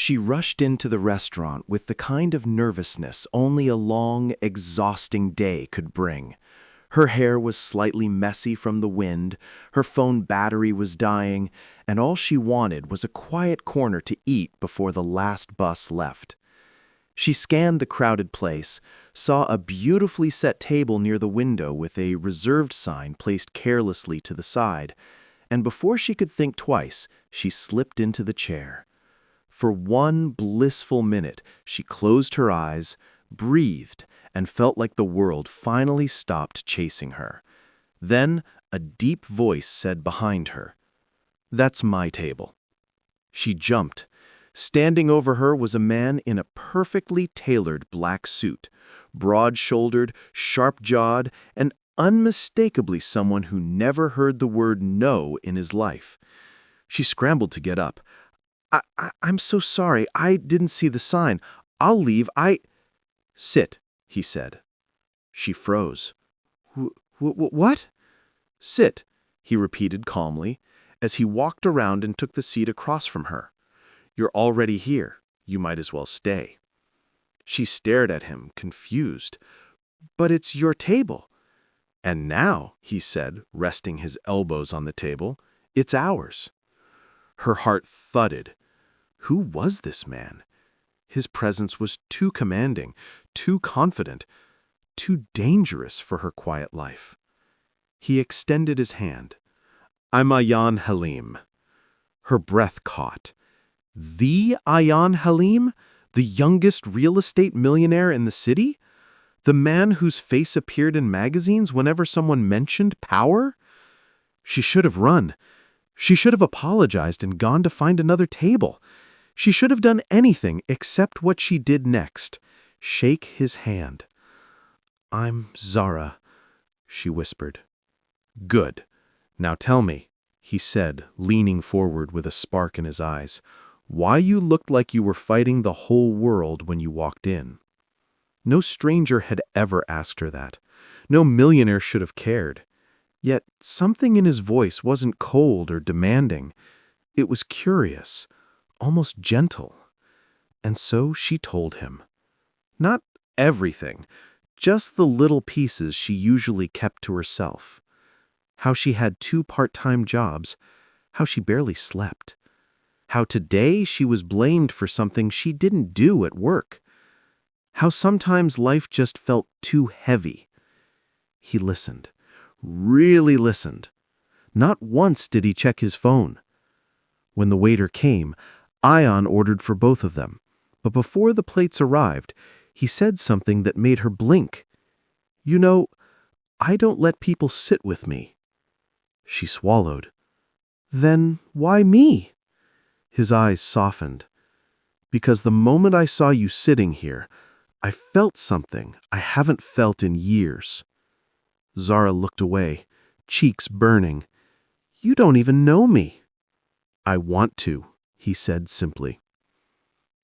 She rushed into the restaurant with the kind of nervousness only a long, exhausting day could bring. Her hair was slightly messy from the wind, her phone battery was dying, and all she wanted was a quiet corner to eat before the last bus left. She scanned the crowded place, saw a beautifully set table near the window with a reserved sign placed carelessly to the side, and before she could think twice, she slipped into the chair. For one blissful minute, she closed her eyes, breathed, and felt like the world finally stopped chasing her. Then a deep voice said behind her, "That's my table." She jumped. Standing over her was a man in a perfectly tailored black suit, broad-shouldered, sharp-jawed, and unmistakably someone who never heard the word no in his life. She scrambled to get up. I'm so sorry. I didn't see the sign. I'll leave. Sit, he said. She froze. What? Sit, he repeated calmly, as he walked around and took the seat across from her. You're already here. You might as well stay. She stared at him, confused. But it's your table. And now, he said, resting his elbows on the table, it's ours. Her heart thudded. Who was this man? His presence was too commanding, too confident, too dangerous for her quiet life. He extended his hand. I'm Arman Haleem. Her breath caught. The Arman Haleem? The youngest real estate millionaire in the city? The man whose face appeared in magazines whenever someone mentioned power? She should have run. She should have apologized and gone to find another table. She should have done anything except what she did next, shake his hand. I'm Zara, she whispered. Good. Now tell me, he said, leaning forward with a spark in his eyes, why you looked like you were fighting the whole world when you walked in. No stranger had ever asked her that. No millionaire should have cared. Yet something in his voice wasn't cold or demanding. It was curious, almost gentle. And so she told him. Not everything, just the little pieces she usually kept to herself. How she had 2 part-time jobs, how she barely slept. How today she was blamed for something she didn't do at work. How sometimes life just felt too heavy. He listened, really listened. Not once did he check his phone. When the waiter came, Ion ordered for both of them, but before the plates arrived, he said something that made her blink. You know, I don't let people sit with me. She swallowed. Then why me? His eyes softened. Because the moment I saw you sitting here, I felt something I haven't felt in years. Zara looked away, cheeks burning. You don't even know me. I want to, he said simply.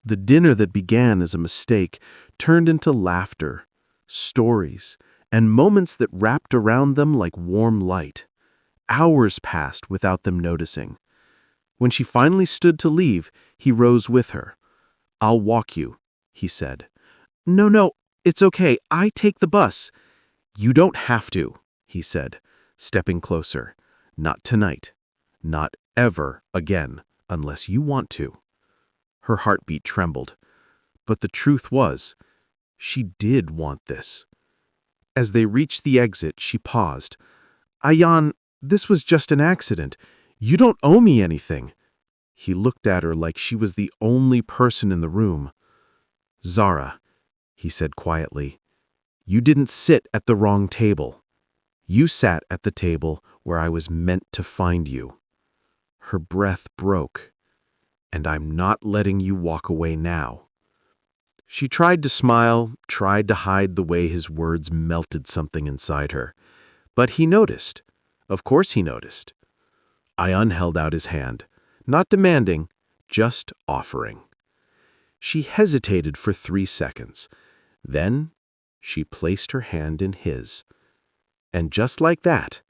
The dinner that began as a mistake turned into laughter, stories, and moments that wrapped around them like warm light. Hours passed without them noticing. When she finally stood to leave, he rose with her. I'll walk you, he said. No, it's okay. I take the bus. You don't have to, he said, stepping closer. Not tonight. Not ever again, unless you want to. Her heartbeat trembled. But the truth was, she did want this. As they reached the exit, she paused. Arman, this was just an accident. You don't owe me anything. He looked at her like she was the only person in the room. Zara, he said quietly, you didn't sit at the wrong table. You sat at the table where I was meant to find you. Her breath broke. And I'm not letting you walk away now. She tried to smile, tried to hide the way his words melted something inside her. But he noticed. Of course he noticed. Ion held out his hand, not demanding, just offering. She hesitated for 3 seconds. Then she placed her hand in his. And just like that,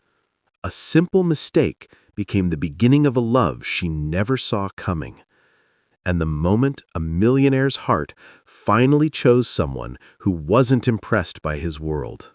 a simple mistake became the beginning of a love she never saw coming. and the moment a millionaire's heart finally chose someone who wasn't impressed by his world.